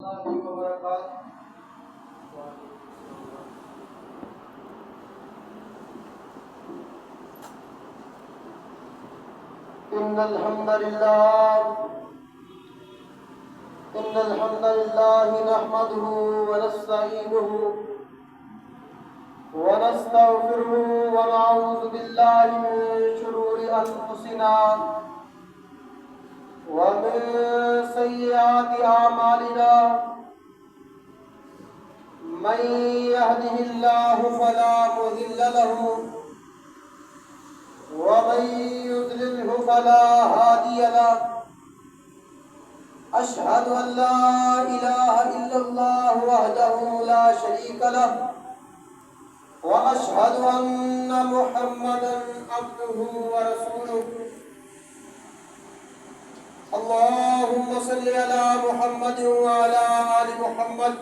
وبركاته. إن الحمد لله نحمده ونستعينه ونستغفره ونعوذ بالله من شرور أنفسنا ومن سيئات أعمالنا من يهده الله فلا مضل له ومن يضلله فلا هادي له. أشهد أن لا إله إلا الله وحده لا شريك له وأشهد أن محمدا عبده ورسوله. اللهم صل على محمد وعلى آل محمد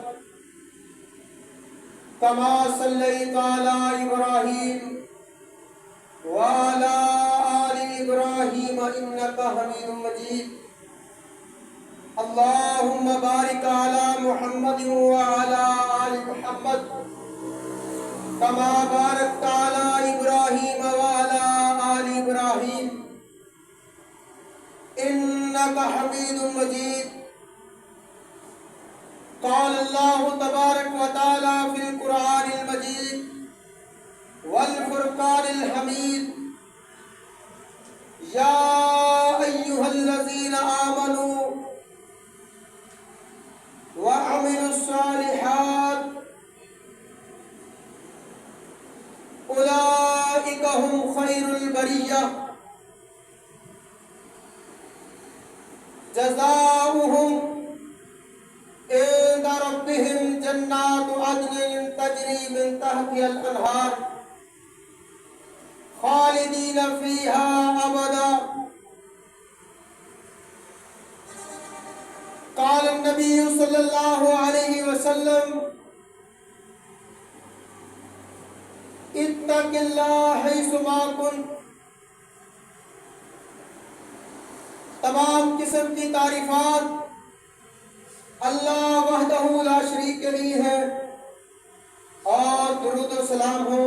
كما صليت على إبراهيم وعلى آل إبراهيم إنك حميد مجيد. اللهم بارك على محمد وعلى آل محمد كما باركت على إبراهيم وعلى آل إبراهيم إنك حميد مجيد. قال الله تبارك وتعالى في القرآن المجيد والفرقان الحميد: يا أيها الذين آمنوا وعملوا الصالحات أولئك هم خير البرية جزاؤهم عند ربهم جنات عدن تجري من تحتها الأنهار خالدين فيها أبدا. قال النبي صلى الله عليه وسلم: اتق الله حيث ما كنت. تمام قسم کی تعریفات اللہ وحدہ لا شریک کے لیے ہے، اور درود و سلام ہو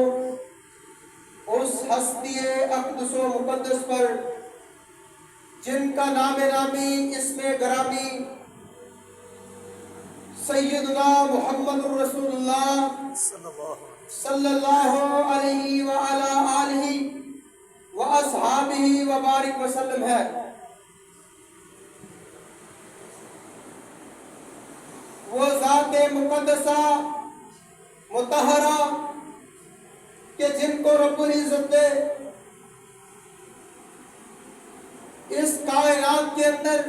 اس ہستی اقدس و مقدس پر جن کا نام نامی اسم گرامی سیدنا محمد رسول اللہ صلی اللہ علیہ وعلی آلہ واصحابہ وبارک وسلم ہے۔ وہ ذات مقدسہ مطہرہ کہ جن کو رب العزت نے اس کائنات کے اندر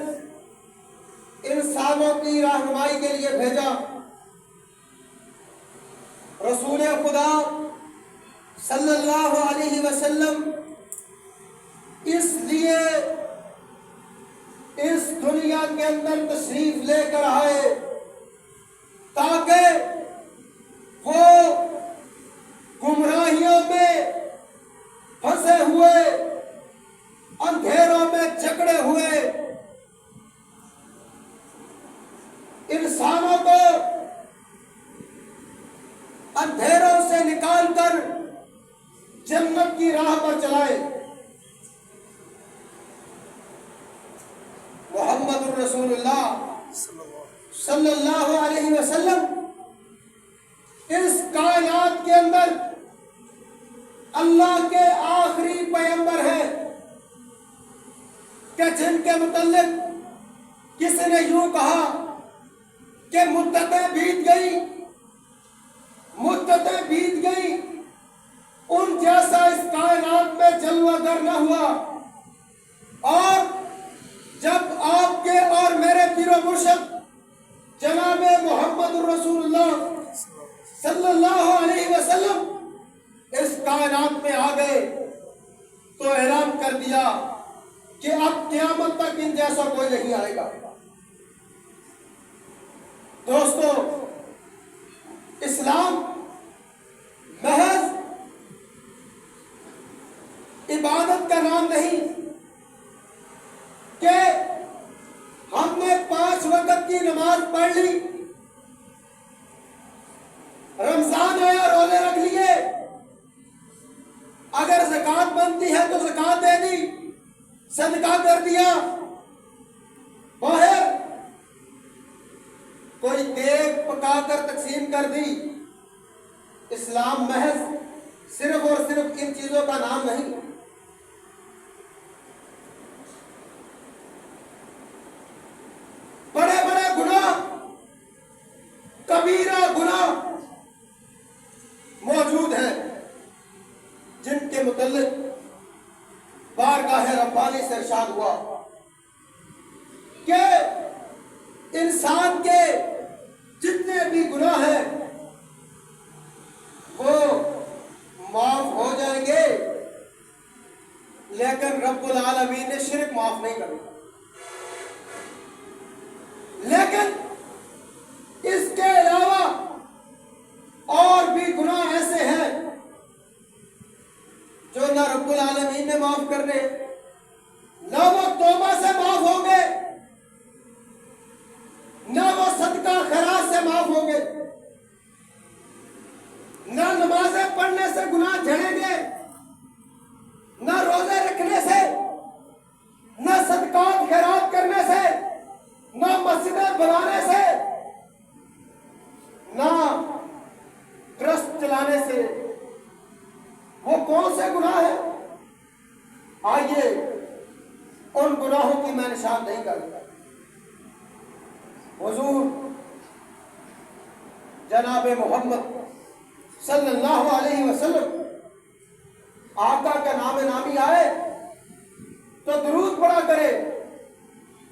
انسانوں کی رہنمائی کے لیے بھیجا۔ رسول خدا صلی اللہ علیہ وسلم اس لیے اس دنیا کے اندر تشریف لے کر آئے تاکہ وہ گمراہیوں میں پھنسے ہوئے، اندھیروں میں جکڑے ہوئے انسانوں کو اندھیروں سے نکال کر جنت کی راہ پر چلائے۔ محمد الرسول اللہ صلی اللہ علیہ وسلم اس کائنات کے اندر اللہ کے آخری پیغمبر ہیں کہ جن کے متعلق کسی نے یوں کہا کہ مدتیں بیت گئی ان جیسا اس کائنات میں جلوہ گر نہ ہوا۔ اور جب آپ کے اور میرے پیر و مرشد جناب محمد الرسول اللہ صلی اللہ علیہ وسلم اس کائنات میں آ گئے تو اعلان کر دیا کہ اب قیامت تک ان جیسا کوئی نہیں آئے گا۔ دوستو، اسلام محض عبادت کا نام نہیں کہ ہم نے 5 وقت کی نماز پڑھ لی بنتی ہے تو زکات دے دی، صدقہ کر دیا، باہر کوئی دیگ پکا کر تقسیم کر دی۔ اسلام محض صرف اور صرف ان چیزوں کا نام نہیں، بڑے بڑے گناہ، کبیرہ گناہ موجود ہیں جن کے متعلق بارگاہ ربانی سے ارشاد ہوا کہ انسان کے جتنے بھی گناہ ہیں وہ معاف ہو جائیں گے، لیکن رب العالمین نے شرک معاف نہیں کرنا۔ لیکن اس کے علاوہ اور بھی گناہ ایسے ہیں جو نہ رب العالمین نے معاف کرنے، نہ وہ توبہ سے معاف ہوں گے، نہ وہ صدقہ خیرات سے معاف ہوں گے، نہ نمازیں پڑھنے سے گناہ جھڑیں گے، نہ روزے رکھنے سے، نہ صدقات خیرات کرنے سے، نہ مسجدیں بنانے سے، نہ ٹرسٹ چلانے سے۔ وہ کون سے گناہ ہیں؟ آئیے ان گناہوں کی میں نشاندہی کروں۔ حضور جناب محمد صلی اللہ علیہ وسلم آقا کا نام نامی آئے تو درود پڑھا کرے۔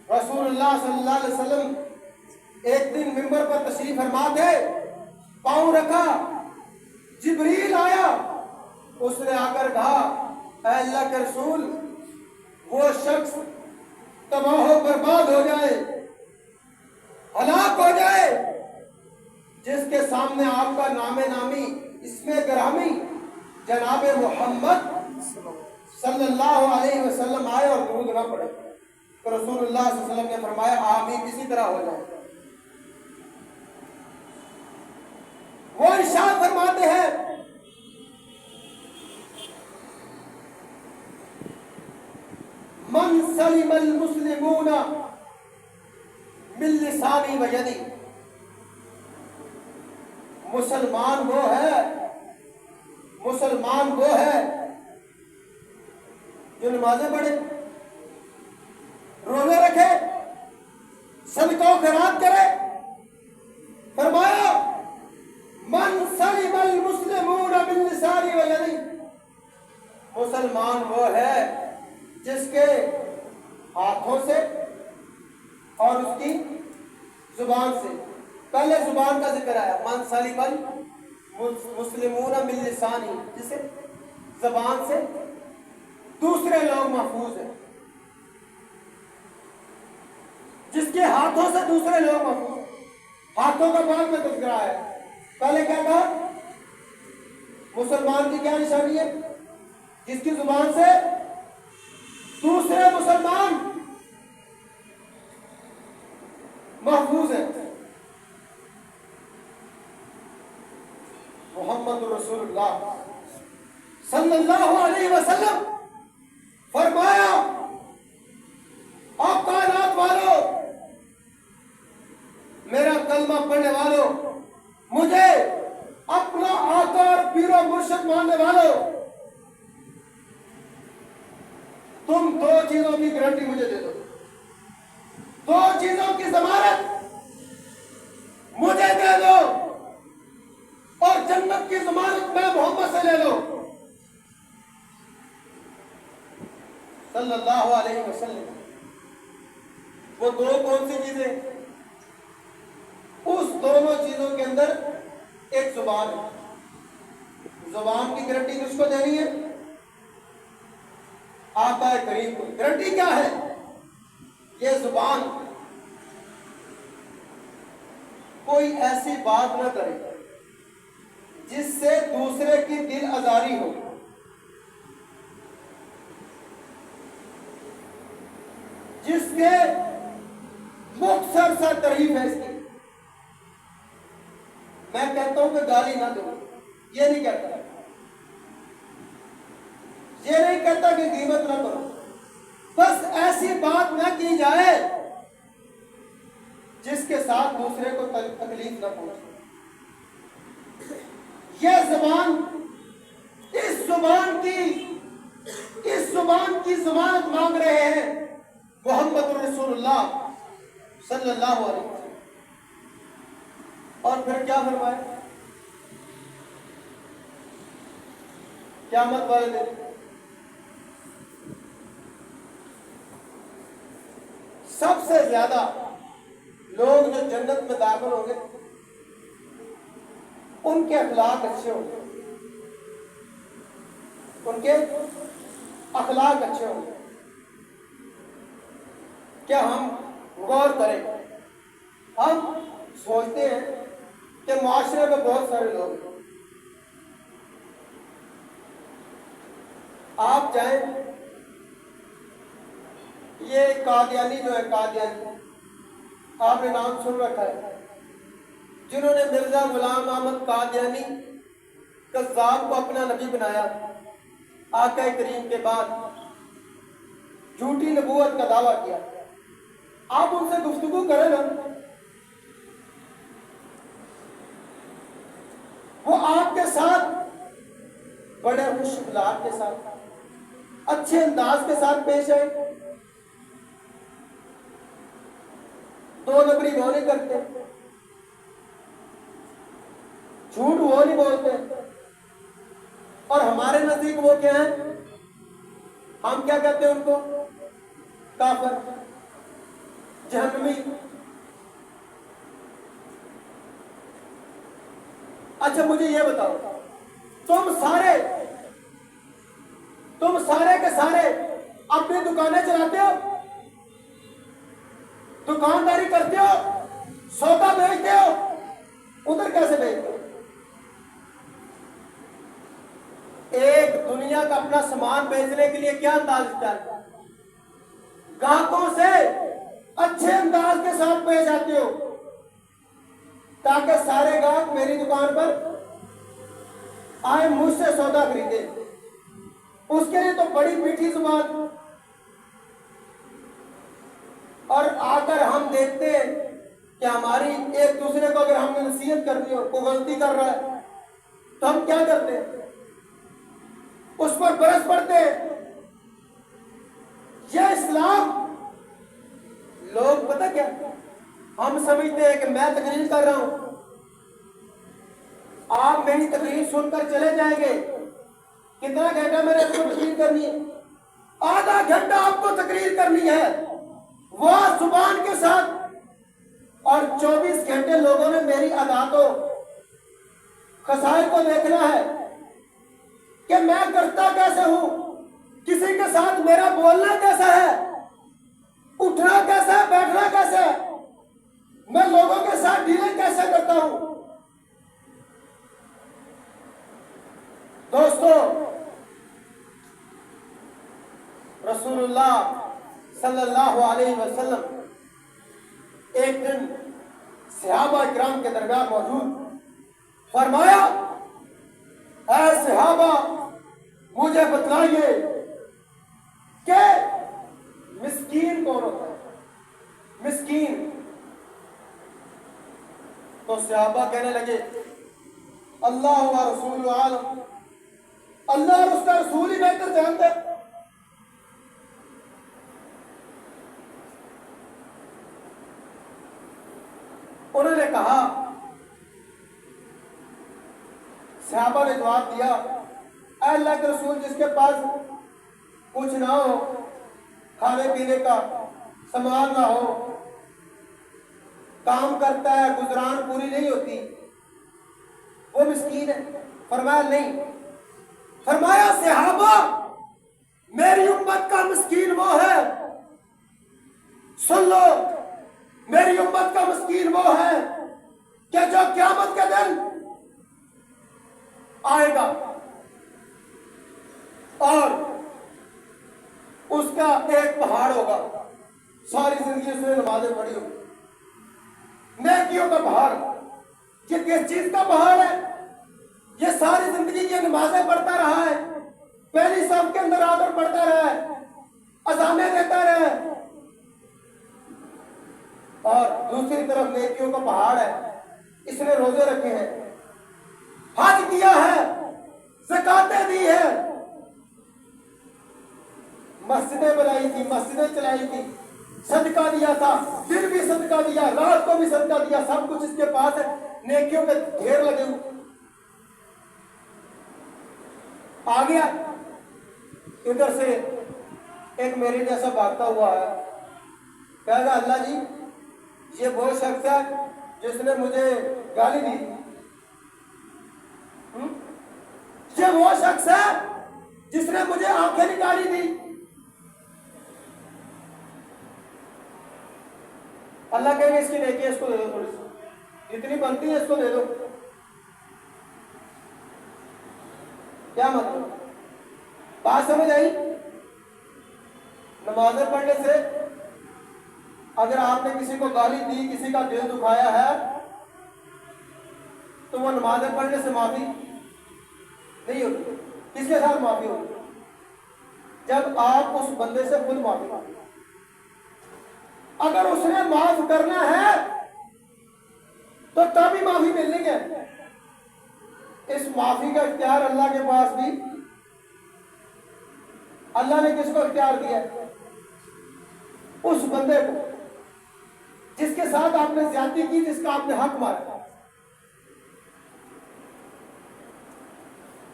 رسول اللہ صلی اللہ علیہ وسلم ایک دن منبر پر تشریف فرما تھے، پاؤں رکھا، جبریل آیا، اس نے آ کر کہا اے اللہ کے رسول، وہ شخص تباہ و برباد ہو جائے، ہلاک ہو جائے جس کے سامنے آپ کا نام نامی، اسم گرامی جناب محمد صلی اللہ علیہ وسلم آئے اور درود نہ پڑھے۔ تو رسول اللہ صلی اللہ علیہ وسلم نے فرمایا آمین اسی طرح ہو جائے۔ وہ ارشاد فرماتے ہیں من سلم المسلمون من لسانی و یدی، مسلمان وہ ہے جو نمازیں پڑھے، روزے رکھے، صدقہ و خیرات کرے۔ فرمایا من سلم المسلمون من لسانی و یدی، مسلمان وہ ہے جس کے ہاتھوں سے اور اس کی زبان سے، پہلے زبان کا ذکر آیا، من سلم المسلمون من لسانی، جسے زبان سے دوسرے لوگ محفوظ ہیں، جس کے ہاتھوں سے دوسرے لوگ محفوظ ہیں۔ ہاتھوں کا بعد میں تذکرہ ہے، پہلے کیا کہا؟ مسلمان کی کیا نشانی ہے؟ جس کی زبان سے دوسرے مسلمان محفوظ ہیں۔ محمد رسول اللہ صلی اللہ علیہ وسلم فرمایا آپ کائنات والوں، میرا کلمہ پڑھنے والوں، مجھے اپنا آقا اور پیر و مرشد ماننے والوں، تم دو چیزوں کی گارنٹی مجھے دے دو، دو چیزوں کی ضمانت مجھے دے دو، اور جنت کی ضمانت میں محمد سے لے لو صلی اللہ علیہ وسلم۔ وہ دو کون سی چیزیں؟ اس دونوں چیزوں کے اندر ایک زبان ہے، زبان کی گارنٹی کس کو دینی ہے؟ آقا کریم کو۔ گارنٹی کیا ہے؟ یہ زبان کوئی ایسی بات نہ کرے جس سے دوسرے کی دل آزاری ہو، جس کے مختصر سا تعریف ہے اس کی۔ میں کہتا ہوں کہ گالی نہ دو، یہ نہیں کہتا، یہ نہیں کہتا کہ غیبت نہ کرو، بس ایسی بات نہ کی جائے جس کے ساتھ دوسرے کو تکلیف نہ پہنچے۔ یہ زبان، اس زبان کی ضمانت مانگ رہے ہیں محمد رسول اللہ صلی اللہ علیہ وسلم۔ اور پھر کیا فرمایا؟ قیامت والے دن سب سے زیادہ لوگ جو جنت میں داخل ہوں گے ان کے اخلاق اچھے ہوں گے، ان کے اخلاق اچھے ہوں گے۔ کیا ہم غور کریں، ہم سوچتے ہیں کہ معاشرے میں بہت سارے لوگ ہیں، آپ جائیں، یہ قادیانی جو ہے، قادیانی آپ نے نام سن رکھا ہے، جنہوں نے مرزا غلام احمد قادیانی کذاب کو اپنا نبی بنایا، آقا کریم کے بعد جھوٹی نبوت کا دعویٰ کیا۔ آپ ان سے گفتگو کریں نا، وہ آپ کے ساتھ بڑے خوش اخلاق کے ساتھ، اچھے انداز کے ساتھ پیش آئے، دو نمبری وہ نہیں کرتے، جھوٹ وہ نہیں بولتے۔ اور ہمارے نزدیک وہ کیا ہیں؟ ہم کیا کہتے ہیں ان کو؟ کافر، جہنمی۔ اچھا مجھے یہ بتاؤ، تم سارے کے سارے اپنی دکانیں چلاتے ہو، دکانداری کرتے ہو، سودا بیچتے ہو، ادھر کیسے بیچتے ہو؟ ایک دنیا کا اپنا سامان بیچنے کے لیے کیا انداز اختیار ہے؟ گاہکوں سے اچھے انداز کے ساتھ پیش آتے ہو تاکہ سارے گاہک میری دکان پر آئے، مجھ سے سودا خریدے۔ اس کے لیے تو بڑی میٹھی زبان، اور آ کر ہم دیکھتے ہیں کہ ہماری ایک دوسرے کو اگر ہم نے نصیحت کرنی ہو، کوئی غلطی کر رہا ہے تو ہم کیا کرتے ہیں؟ اس پر برس پڑتے ہیں۔ یہ اسلام، لوگ پتہ کیا ہم سمجھتے ہیں کہ میں تقریر کر رہا ہوں، آپ میری تقریر سن کر چلے جائیں گے، کتنا گھنٹہ میں نے آپ کو تقریر کرنی ہے؟ آدھا گھنٹہ آپ کو تقریر کرنی ہے، وہ زبان کے ساتھ، اور 24 گھنٹے لوگوں نے میری عاداتوں خصائل کو دیکھنا ہے کہ میں کرتا کیسے ہوں، کسی کے ساتھ میرا بولنا کیسا ہے، اٹھنا کیسا ہے، بیٹھنا کیسا ہے، میں لوگوں کے ساتھ ڈیلنگ کیسے کرتا ہوں۔ دوستو، رسول اللہ صلی اللہ علیہ وسلم ایک دن صحابہ اکرام کے درمیان موجود، فرمایا اے صحابہ مجھے بتلائیے کہ مسکین کون ہوتا ہے؟ مسکین۔ تو صحابہ کہنے لگے اللہ و رسول عالم، اللہ اور اس کا رسول ہی بہتر جانتے۔ انہوں نے کہا، صحابہ نے جواب دیا اے اللہ کے رسول، جس کے پاس کچھ نہ ہو، کھانے پینے کا سامان نہ ہو، کام کرتا ہے، گزران پوری نہیں ہوتی، وہ مسکین ہے؟ فرمایا نہیں۔ فرمایا صحابہ میری امت کا مسکین وہ ہے، سن لو، میری امت کا مسکین وہ ہے کہ جو قیامت کے دن آئے گا اور اس کا ایک پہاڑ ہوگا، ساری زندگی اس نے نمازیں پڑھی ہوگی، نیکیوں کا پہاڑ۔ یہ کس چیز کا پہاڑ ہے؟ یہ ساری زندگی کی نمازیں پڑھتا رہا ہے، پہلی صف کے اندر آ کر پڑھتا رہے، اذانیں دیتا رہے، اور دوسری طرف نیکیوں کا پہاڑ ہے، اس نے روزے رکھے ہیں، حج کیا ہے، زکاتیں دی ہے، مسجدیں بنائی تھی، مسجدیں چلائی تھی، صدقہ دیا تھا، دن بھی صدقہ دیا، رات کو بھی صدقہ دیا، سب کچھ اس کے پاس ہے، نیکیوں کے ڈھیر لگے ہوئے۔ آ گیا ادھر سے ایک میرے جیسا بھاگتا ہوا ہے، کہے گا اللہ جی یہ وہ شخص ہے جس نے مجھے گالی دی، یہ وہ شخص ہے جس نے مجھے آنکھیں نکالی دی۔ اللہ کہے گا اس کی نیکی اس کو دے دو، تھوڑی سی جتنی بنتی ہے اس کو دے دو۔ کیا مطلب؟ بات سمجھ آئی؟ نمازیں پڑھنے سے اگر آپ نے کسی کو گالی دی، کسی کا دل دکھایا ہے، تو وہ نمازیں پڑھنے سے معافی نہیں ہوتی۔ کس کے ساتھ معافی ہوتی؟ جب آپ اس بندے سے خود معافی مانگیں۔ اگر اس نے معاف کرنا ہے تو تب ہی معافی ملنی ہے۔ اس معافی کا اختیار اللہ کے پاس بھی، اللہ نے کس کو اختیار دیا ہے؟ اس بندے کو جس کے ساتھ آپ نے زیادتی کی، جس کا آپ نے حق مارا۔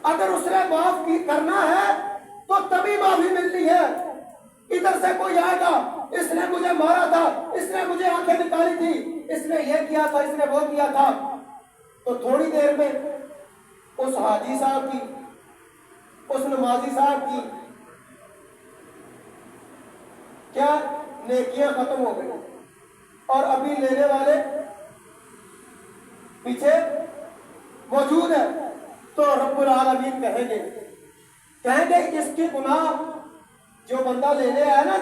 اگر اس نے معاف کرنا ہے تو تبھی معافی ملنی ہے۔ ادھر سے کوئی آئے گا، اس نے مجھے مارا تھا، اس نے مجھے آنکھیں نکالی تھی، اس نے یہ کیا تھا، اس نے وہ کیا تھا، تو تھوڑی دیر میں اس حاجی صاحب کی، اس نمازی صاحب کی کیا نیکیاں ختم ہو گئی، اور ابھی لینے والے پیچھے موجود ہے۔ تو رب العالمین کہیں گے اس کے گناہ جو بندہ لینے آیا نا،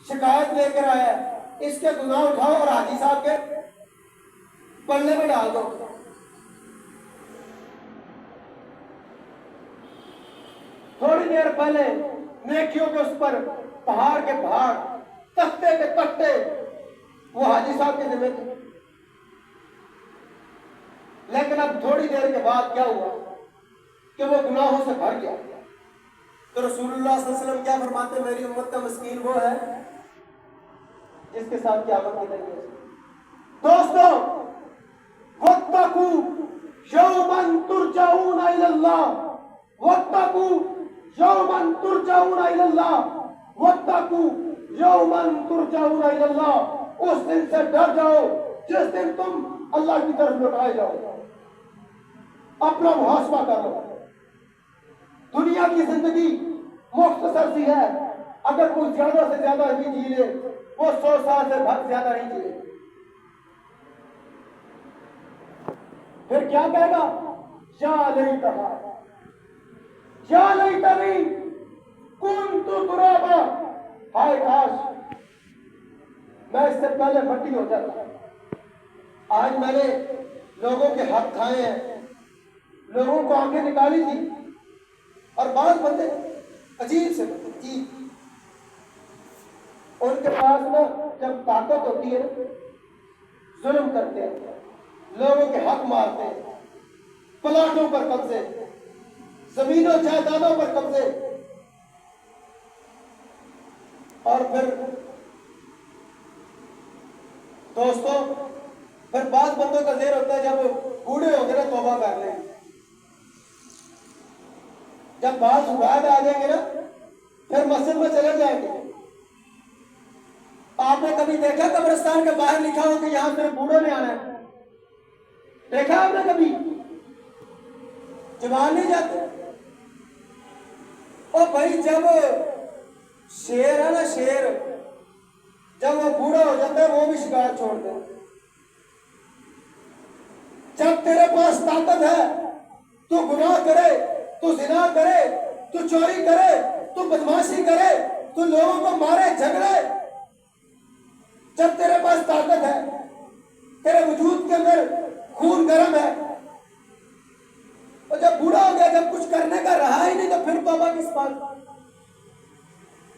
شکایت لے کر آیا ہے، اس کے گناہ اٹھاؤ اور حاجی صاحب کے پلے میں ڈال دو۔ تھوڑی دیر پہلے نیکیوں کے اس پر پہاڑ کے پہاڑ، تختے کے تختے وہ حاجی صاحب کے ذمہ تھے، لیکن اب تھوڑی دیر کے بعد کیا ہوا کہ وہ گناہوں سے بھر گیا۔ تو رسول اللہ صلی اللہ علیہ وسلم کیا فرماتے ہیں؟ میری امت کا مسکین وہ ہے جس کے ساتھ قیامت کی دن ہے۔ دوستو، وَاتَّقُوا يَوْمًا تُرْجَعُونَ إِلَى اللَّهِ، وَاتَّقُوا يَوْمًا تُرْجَعُونَ إِلَى اللَّهِ، وَاتَّقُوا يَوْمًا تُرْجَعُونَ إِلَى اللَّهِ۔ اس دن سے ڈر جاؤ جس دن تم اللہ کی طرف لوٹائے جاؤ۔ اپنا محاسبہ کرو۔ دنیا کی زندگی مختصر سی ہے، اگر کوئی زیادہ سے زیادہ بھی جی لے وہ 100 سال سے زیادہ نہیں جی لے، پھر کیا کہے گا؟ یا لیتہا، یا لیتنی کنت ترابا، ہائے کاش میں اس سے پہلے مٹی ہو جاتا۔ آج میں نے لوگوں کے حق کھائے ہیں، لوگوں کو آنکھیں نکالی تھی، اور بعض بندے عجیب سے عجیب، ان کے پاس نا جب طاقت ہوتی ہے ظلم کرتے ہیں، لوگوں کے حق مارتے ہیں، پلاٹوں پر قبضے، زمینوں جائیدادوں پر قبضے، اور پھر دوستوں پھر بعض بندوں کا ذہن ہوتا ہے جب بوڑھے ہو گئے نا توبہ کر لیں، جب بعض شکایت آ جائیں گے نا پھر مسجد میں چلے جائیں گے۔ آپ نے کبھی دیکھا قبرستان کے باہر لکھا ہو کہ یہاں صرف بوڑھوں نے آنا ہے؟ دیکھا آپ نے کبھی؟ جوان نہیں جاتے؟ اور بھائی جب شیر ہے نا، شیر جب وہ بوڑھا ہو جاتا ہے وہ بھی شکار چھوڑ دے۔ جب تیرے پاس طاقت ہے تو گناہ کرے، تو زنا کرے، تو چوری کرے، تو بدماشی کرے، تو لوگوں کو مارے جھگڑے، جب تیرے پاس طاقت ہے، تیرے وجود کے اندر خون گرم ہے، اور جب بوڑھا ہو گیا، جب کچھ کرنے کا رہا ہی نہیں، تو پھر توبہ کس بات؟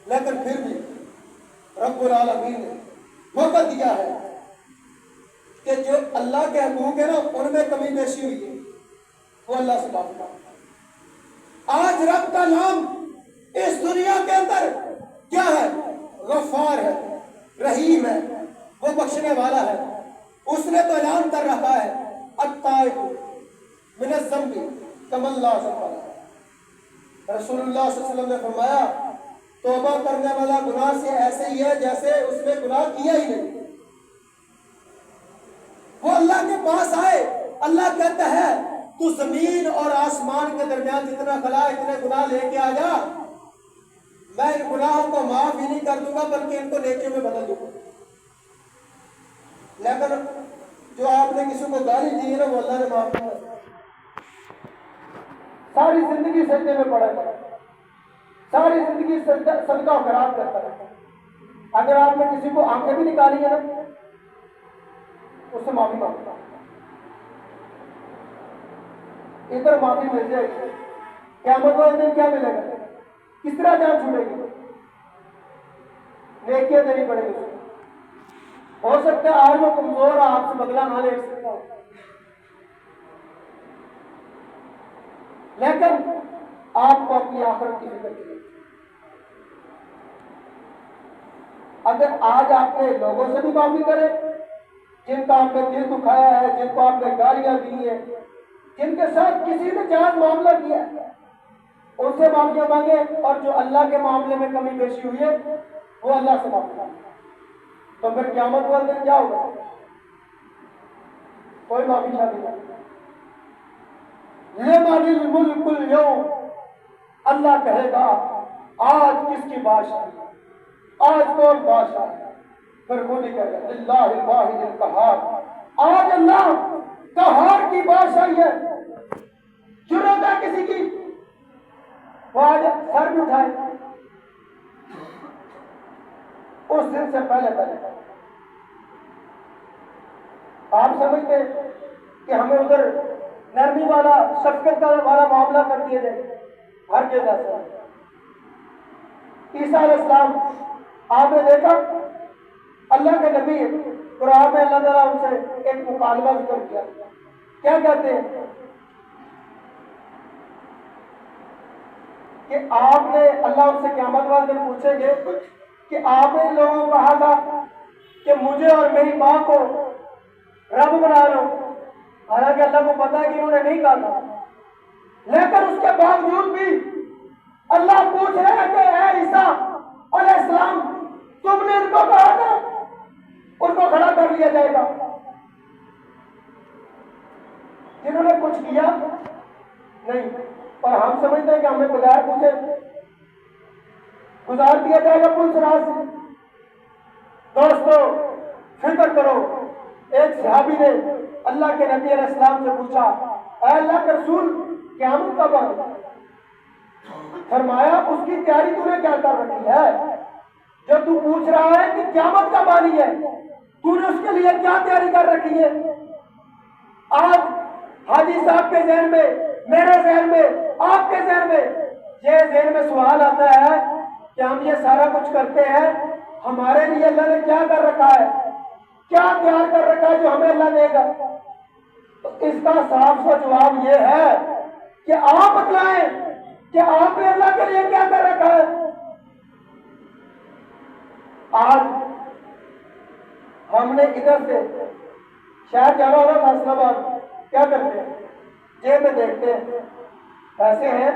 لیکن پھر بھی رب العالمین نے موقع دیا ہے کہ جو اللہ کے حقوق ہے نا، ان میں کمی بیشی ہوئی ہے، وہ اللہ سے معاف کرتا۔ آج رب کا نام اس دنیا کے اندر کیا ہے؟ غفار ہے، رحیم ہے، وہ بخشنے والا ہے۔ اس نے تو اعلان کر رکھا ہے التائب من الذنب کمن لا ذنب لہ۔ رسول اللہ صلی اللہ علیہ وسلم نے فرمایا توبہ کرنے والا گناہ سے ایسے ہی ہے جیسے اس نے گناہ کیا ہی نہیں۔ وہ اللہ کے پاس آئے، اللہ کہتا ہے تو زمین اور آسمان کے درمیان جتنا خلا اتنے گناہ لے کے آ جا، میں ان گناہوں کو معاف ہی نہیں کر دوں گا بلکہ ان کو نیکیوں میں بدل دوں گا۔ لیکن جو آپ نے کسی کو گالی دی ہے نا، وہ اللہ نے معاف کر دیا، ساری زندگی سجدے میں پڑا ہے، ساری زندگی صدقہ و خیرات کرتا ہے۔ اگر آپ نے کسی کو آنکھیں بھی نکالی ہے نا، اس سے معافی مانگتا، ادھر معافی مل جائے گی، قیامت والے دن کیا ملے گا؟ کس طرح جان چھوڑے گی؟ نیکیاں دینی پڑے گی۔ ہو سکتا ہے آج وہ کمزور آپ سے بدلہ نہ لے سکتا ہو، لیکن آپ کو اپنی آخرت کی فکر کی۔ اگر آج آپ نے لوگوں سے بھی معافی کرے جن کا آپ نے دل دکھایا ہے، جن کو آپ نے گالیاں دی ہیں، جن کے ساتھ کسی نے جائز معاملہ کیا ہے، ان سے معافیاں مانگے، اور جو اللہ کے معاملے میں کمی بیشی ہوئی ہے وہ اللہ سے معافی مانگے، تو پھر قیامت والے دن کیا ہوگا؟ کوئی معافی شادی نہیں۔ لمن الملک اليوم، اللہ کہے گا آج کس کی بادشاہی ہے، آج کون بادشاہ ہے؟ پھر خود ہی کہے گا للہ الواحد القہار، آج اللہ قہار کی بادشاہی ہے۔ جرأت ہے کسی کی وہ آج سر بھی اٹھائے اس دن سے پہلے آپ سمجھتے کہ ہمیں ادھر نرمی والا شفقت والا معاملہ کر دیا جائے؟ ہر جگہ سے عیسیٰ علیہ السلام آپ نے دیکھا اللہ کے نبی، قرآن میں اللہ تعالیٰ ان سے ایک مکالمہ ذکر کیا، کیا کہتے ہیں کہ آپ نے، اللہ ان سے قیامت والے دن پوچھیں گے کہ آپ نے لوگوں کو کہا تھا کہ مجھے اور میری ماں کو رب بنا لو، حالانکہ اللہ کو پتا ہے کہ انہوں نے نہیں کہا تھا، لیکن اس کے باوجود بھی اللہ پوچھ رہے ہیں کہ اے عیسیٰ علیہ السلام تم نے ان کو کہا تھا، ان کو کھڑا کر لیا جائے گا جنہوں نے کچھ کیا نہیں، اور ہم سمجھتے ہیں کہ ہمیں بغیر پوچھے گزار دیا جائے گا پولیس راز سے۔ دوستو فکر کرو، ایک صحابی نے اللہ کے نبی علیہ السلام سے پوچھا اے اللہ کے رسول قیامت کب آئے؟ فرمایا اس کی تیاری تو نے کیا کر رکھی ہے؟ جو تو پوچھ رہا ہے کہ قیامت کب آنی ہے، تو نے اس کے لیے کیا تیاری کر رکھی ہے؟ آج حاجی صاحب کے ذہن میں، میرے ذہن میں، آپ کے ذہن میں یہ ذہن میں سوال آتا ہے کہ ہم یہ سارا کچھ کرتے ہیں، ہمارے لیے اللہ نے کیا کر رکھا ہے، کیا تیار کر رکھا ہے جو ہمیں اللہ دے گا؟ تو اس کا صاف سا جواب یہ ہے کہ آپ بتلائیں کہ آپ نے اللہ کے لیے کیا کر رکھا ہے۔ آج ہم نے ادھر سے شہر جانا ہوگا فیصلہ آباد، کیا کرتے ہیں؟ جیب میں دیکھتے ہیں پیسے ہیں،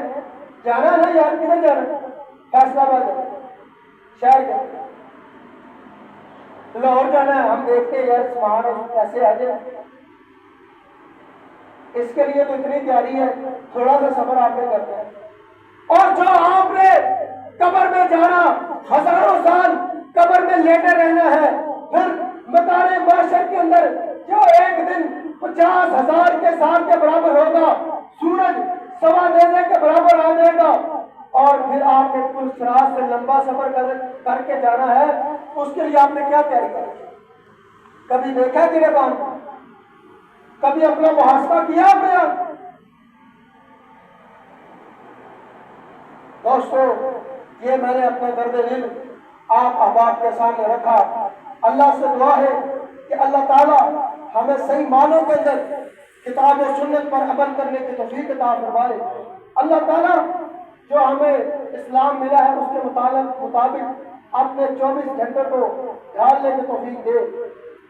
جانا ہے یار، کدھر جانا؟ فیصلہ آباد شہر کے لاہور جانا ہے، ہم دیکھتے ہیں یار سامان اور پیسے آ جائیں، اس کے لیے تو اتنی تیاری ہے، تھوڑا سا سفر آپ نے کرتے ہیں۔ اور جو آپ نے قبر میں جانا، ہزاروں سال قبر میں لیٹے رہنا ہے، پھر مطالعے معاشر کے اندر جو ایک دن 50,000 کے سال کے برابر ہوگا، سورج سوا نیزے کے برابر آ جائے گا، اور پھر آپ نے پل صراط سے لمبا سفر کر کے جانا ہے، اس کے لیے آپ نے کیا تیاری کی؟ کبھی دیکھا گربان؟ کبھی اپنا محاسبہ کیا آپ نے؟ دوستو یہ میں نے اپنا درد دل آپ احباب کے سامنے رکھا. اللہ سے دعا ہے کہ اللہ تعالیٰ ہمیں صحیح معنوں کے اندر کتاب و سنت پر عمل کرنے کی توفیق عطا فرمائے. اللہ تعالیٰ جو ہمیں اسلام ملا ہے اس کے مطابق اپنے 24 گھنٹے کو ڈھالنے کی توفیق دے.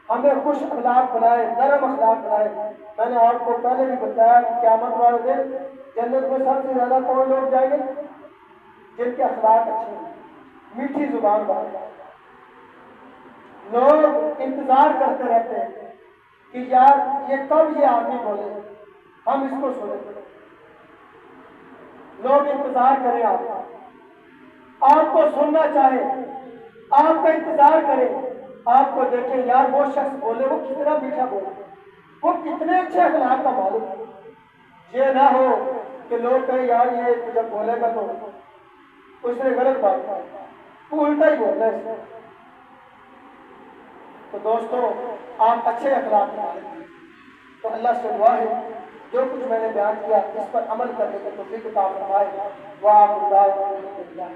ہمیں خوش اخلاق بنائے, نرم اخلاق بنائے. میں نے آپ کو پہلے بھی بتایا کہ قیامت والے دن جنت میں سب سے زیادہ کون لوگ جائیں گے؟ جن کے اخلاق اچھے ہیں, میٹھی زبان والے. لوگ انتظار کرتے رہتے ہیں کہ یار یہ کب یہ آدمی بولے, ہم اس کو سنیں. لوگ انتظار کریں, آپ کو سننا چاہے, آپ کا انتظار کریں, آپ کو دیکھیں یار وہ شخص بولے وہ کتنا میٹھا بولے, وہ کتنے اچھے اخلاق کا مالک ہے. یہ نہ ہو کہ لوگ کہیں یار یہ جب بولے گا تو اس نے غلط بات کہا, تو الٹا ہی بول رہا ہے اس میں. تو دوستو آپ اچھے اخلاق کے مالک ہیں. تو اللہ سے دعا ہے جو کچھ میں نے بیان کیا اس پر عمل کرنے کی توفیق عطا فرمائے. وآخر دعوانا الحمد للہ.